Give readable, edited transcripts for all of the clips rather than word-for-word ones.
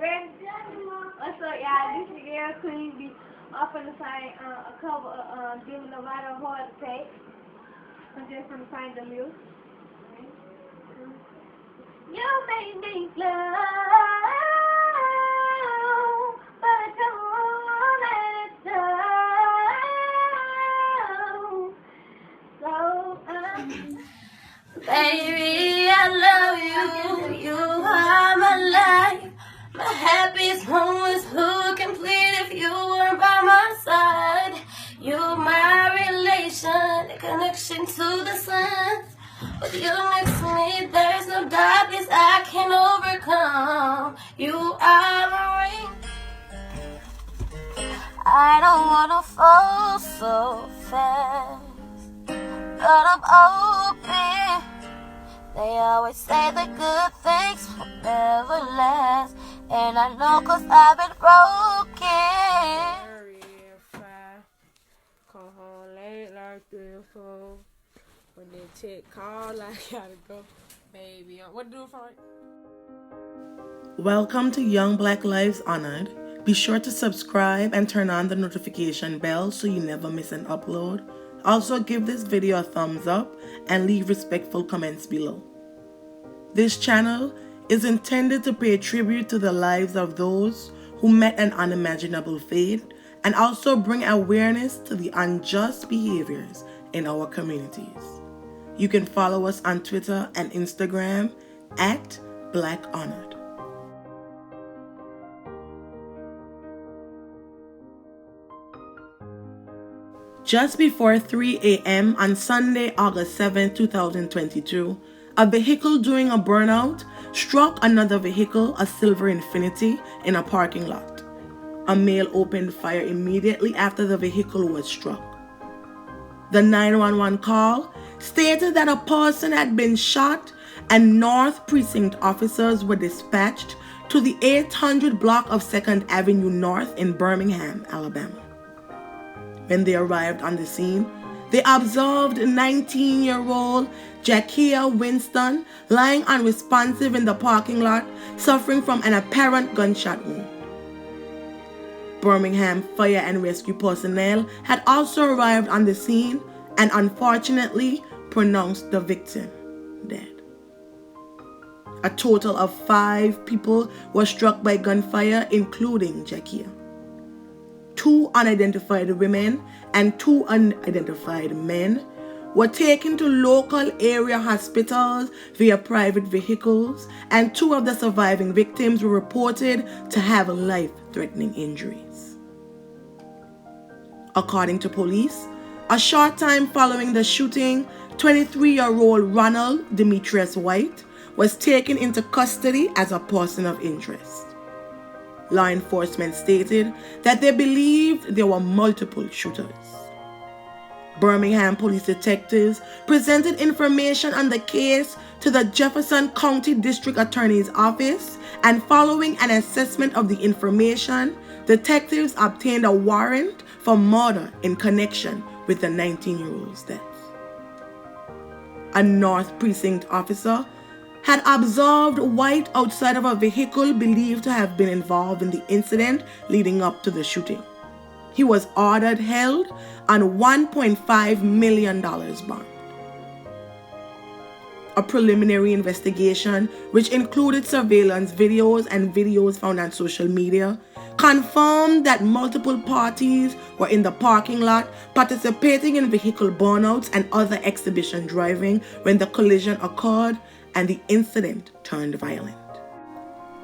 Ready? What's up, y'all? This is Girl Queen. Be off on the side a cover of Giving the Right of Heart Attack. I'm just from the find the list. You made me glow, but I don't let it go. So, baby, I love you. You are my life. My happiest moments who complete if you were by my side. You're my relation, the connection to the sun. With you next to me, there's no darkness I can overcome. You are the ring. I don't wanna fall so fast, but I'm open. They always say the good things will never last, and I know 'cause I've been broken. Hurry if I come home late like 3 or 4. When they check call, I gotta go. Baby, what do for it? Welcome to Young Black Lives Honored. Be sure to subscribe and turn on the notification bell so you never miss an upload. Also, give this video a thumbs up and leave respectful comments below. This channel is intended to pay tribute to the lives of those who met an unimaginable fate and also bring awareness to the unjust behaviors in our communities. You can follow us on Twitter and Instagram at Black Honored. Just before 3 a.m. on Sunday, August 7, 2022, a vehicle doing a burnout struck another vehicle, a silver Infiniti, in a parking lot. A male opened fire immediately after the vehicle was struck. The 911 call stated that a person had been shot and North Precinct officers were dispatched to the 800 block of 2nd Avenue North in Birmingham, Alabama. When they arrived on the scene, they observed 19-year-old Ja'Kia Winston lying unresponsive in the parking lot, suffering from an apparent gunshot wound. Birmingham fire and rescue personnel had also arrived on the scene and unfortunately pronounced the victim dead. A total of 5 people were struck by gunfire, including Jakia. 2 unidentified women and 2 unidentified men were taken to local area hospitals via private vehicles, and 2 of the surviving victims were reported to have life-threatening injuries. According to police, a short time following the shooting, 23-year-old Ronald Demetrius White was taken into custody as a person of interest. Law enforcement stated that they believed there were multiple shooters. Birmingham police detectives presented information on the case to the Jefferson County District Attorney's Office, and following an assessment of the information, detectives obtained a warrant for murder in connection with the 19-year-old's death. A North Precinct officer had observed White outside of a vehicle believed to have been involved in the incident leading up to the shooting. He was ordered held on $1.5 million bond. A preliminary investigation, which included surveillance videos and videos found on social media, confirmed that multiple parties were in the parking lot participating in vehicle burnouts and other exhibition driving when the collision occurred and the incident turned violent.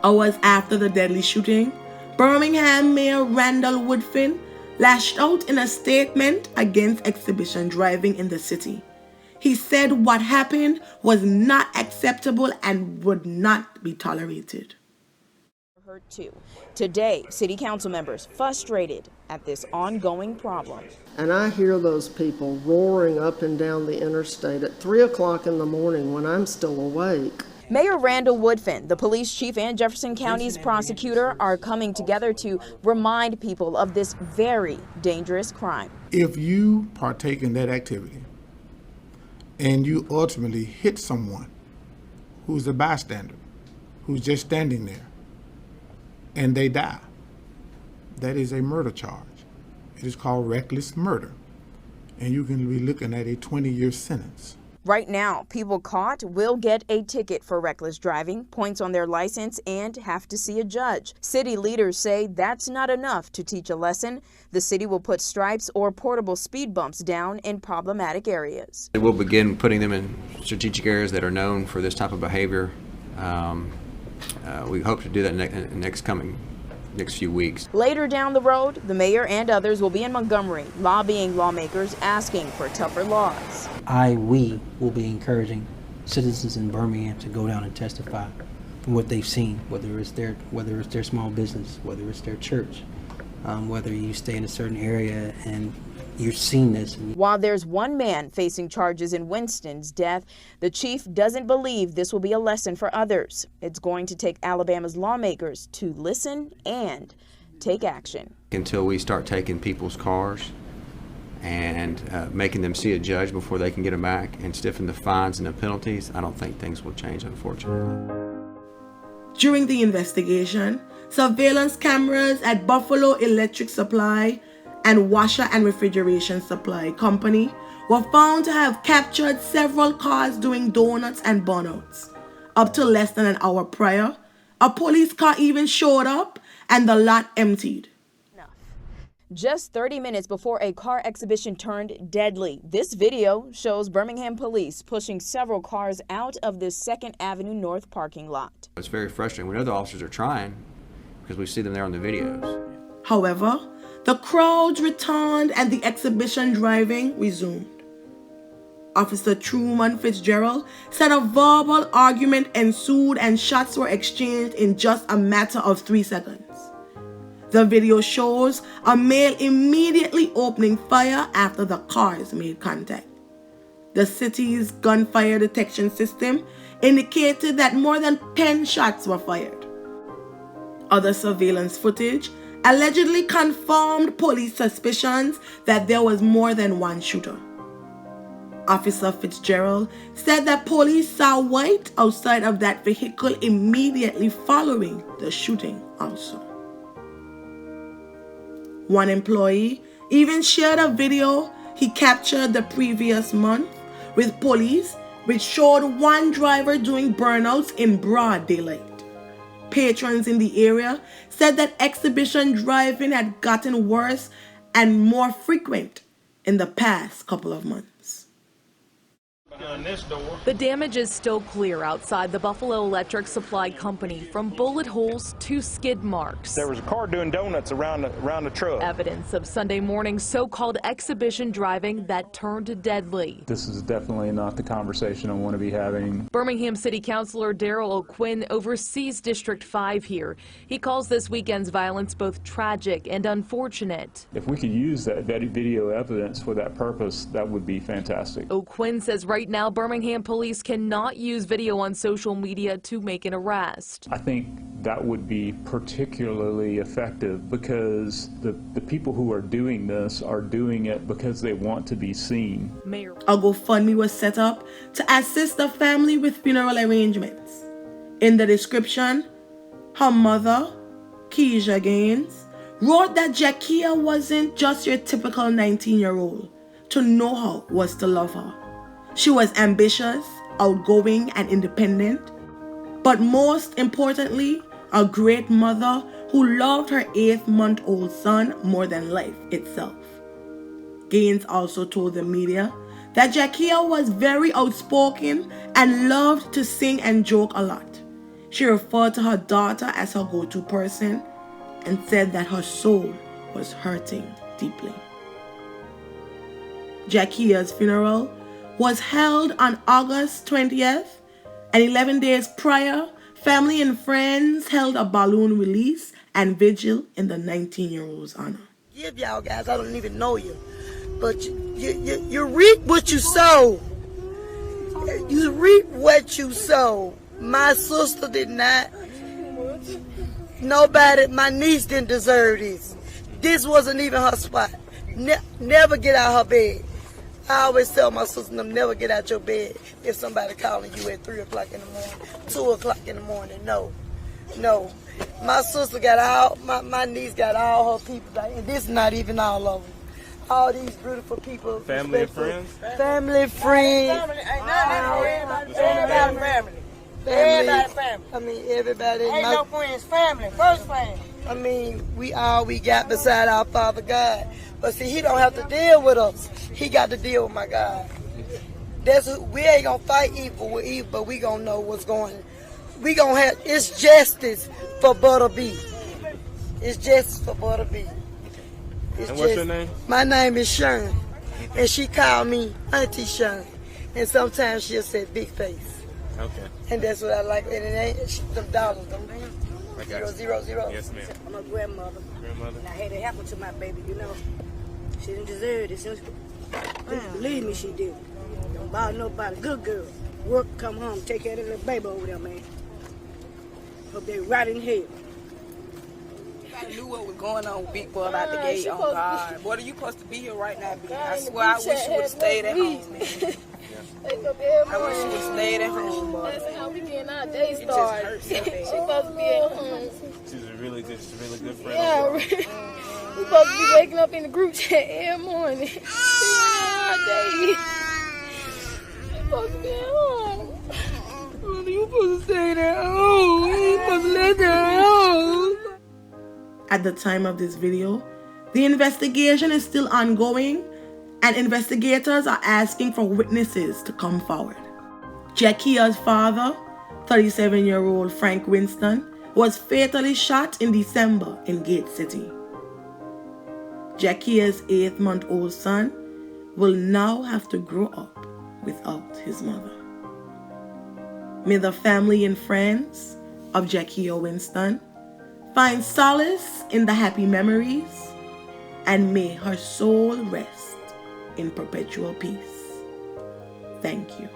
Hours after the deadly shooting, Birmingham Mayor Randall Woodfin lashed out in a statement against exhibition driving in the city. He said what happened was not acceptable and would not be tolerated. Hurt too. Today, city council members frustrated at this ongoing problem. And I hear those people roaring up and down the interstate at 3 o'clock in the morning when I'm still awake. Mayor Randall Woodfin, the police chief, and Jefferson County's prosecutor are coming together to remind people of this very dangerous crime. If you partake in that activity and you ultimately hit someone who's a bystander, who's just standing there, and they die. That is a murder charge. It is called reckless murder, and you can be looking at a 20-year sentence. Right now, people caught will get a ticket for reckless driving, points on their license, and have to see a judge. City leaders say that's not enough to teach a lesson. The city will put stripes or portable speed bumps down in problematic areas. We'll begin putting them in strategic areas that are known for this type of behavior. We hope to do that in the next few weeks. Later down the road, the mayor and others will be in Montgomery, lobbying lawmakers, asking for tougher laws. We will be encouraging citizens in Birmingham to go down and testify from what they've seen, whether it's their small business, whether it's their church, whether you stay in a certain area and you've seen this. While there's one man facing charges in Winston's death, the chief doesn't believe this will be a lesson for others. It's going to take Alabama's lawmakers to listen and take action. Until we start taking people's cars and making them see a judge before they can get them back and stiffen the fines and the penalties, I don't think things will change, unfortunately. During the investigation, surveillance cameras at Buffalo Electric Supply and Washer and Refrigeration Supply Company were found to have captured several cars doing donuts and burnouts. Up to less than an hour prior, a police car even showed up and the lot emptied. Just 30 minutes before a car exhibition turned deadly, this video shows Birmingham police pushing several cars out of the 2nd Avenue North parking lot. It's very frustrating. We know the officers are trying because we see them there on the videos. However, the crowds returned and the exhibition driving resumed. Officer Truman Fitzgerald said a verbal argument ensued and shots were exchanged in just a matter of 3 seconds. The video shows a male immediately opening fire after the cars made contact. The city's gunfire detection system indicated that more than 10 shots were fired. Other surveillance footage allegedly confirmed police suspicions that there was more than one shooter. Officer Fitzgerald said that police saw white outside of that vehicle immediately following the shooting also. One employee even shared a video he captured the previous month with police, which showed one driver doing burnouts in broad daylight. Patrons in the area said that exhibition driving had gotten worse and more frequent in the past couple of months. The damage is still clear outside the Buffalo Electric Supply Company, from bullet holes to skid marks. There was a car doing donuts around the truck. Evidence of Sunday morning's so-called exhibition driving that turned deadly. This is definitely not the conversation I want to be having. Birmingham City Councilor Darrell O'Quinn oversees District 5 here. He calls this weekend's violence both tragic and unfortunate. If we could use that video evidence for that purpose, that would be fantastic. O'Quinn says right now Birmingham police cannot use video on social media to make an arrest. I think that would be particularly effective because the people who are doing this are doing it because they want to be seen. A GoFundMe was set up to assist the family with funeral arrangements. In the description, her mother, Keisha Gaines, wrote that Jakia wasn't just your typical 19-year-old. To know her was to love her. She was ambitious, outgoing, and independent, but most importantly, a great mother who loved her 8-month-old son more than life itself. Gaines also told the media that Jakia was very outspoken and loved to sing and joke a lot. She referred to her daughter as her go-to person and said that her soul was hurting deeply. Jakia's funeral was held on August 20th, and 11 days prior, family and friends held a balloon release and vigil in the 19-year-old's honor. Give y'all guys, I don't even know you, but you reap what you sow. You reap what you sow. My sister did not. Nobody, my niece didn't deserve this. This wasn't even her spot. Never get out her bed. I always tell my sister, never get out your bed if somebody calling you at 3 o'clock in the morning, 2 o'clock in the morning. No. My sister got all, my niece got all her people, and this is not even all of them. All these beautiful people. Family and friends? Family, friends. Everybody family. Everybody family. I mean, everybody. Ain't no friends, family, first family. I mean, we got beside our Father God. But see, he don't have to deal with us. He got to deal with my God. We ain't gonna fight evil with evil, but we gonna know what's going on. We gonna have, it's justice for Butta B. It's justice for Butta B. And what's your name? My name is Sharon. And she called me Auntie Sharon. And sometimes she'll say big face. Okay. And that's what I like. And it ain't them dollars, them 000. Yes, ma'am. I'm a grandmother. And I had it happen to my baby, you know. She didn't deserve this. Believe me, she did. Don't bother nobody. Good girl. Work, come home, take care of the baby over there, man. Hope they right in hell. I knew what was going on with Big Boy out the gate. Oh, God. What are you supposed to be here right now, B? I swear I wish you would have stayed at home, man. I wish you would have stayed at home, boy. That's how we getting our day started. She supposed to be at home. She's a really good friend. Yeah, we supposed to be waking up in the group chat every morning. All day. She supposed to be at home. You supposed to stay at home. You supposed to let her at home. At the time of this video, the investigation is still ongoing and investigators are asking for witnesses to come forward. Jakia's father, 37-year-old Frank Winston, was fatally shot in December in Gate City. Jakia's 8-month-old son will now have to grow up without his mother. May the family and friends of Ja'Kia Winston find solace in the happy memories, and may her soul rest in perpetual peace. Thank you.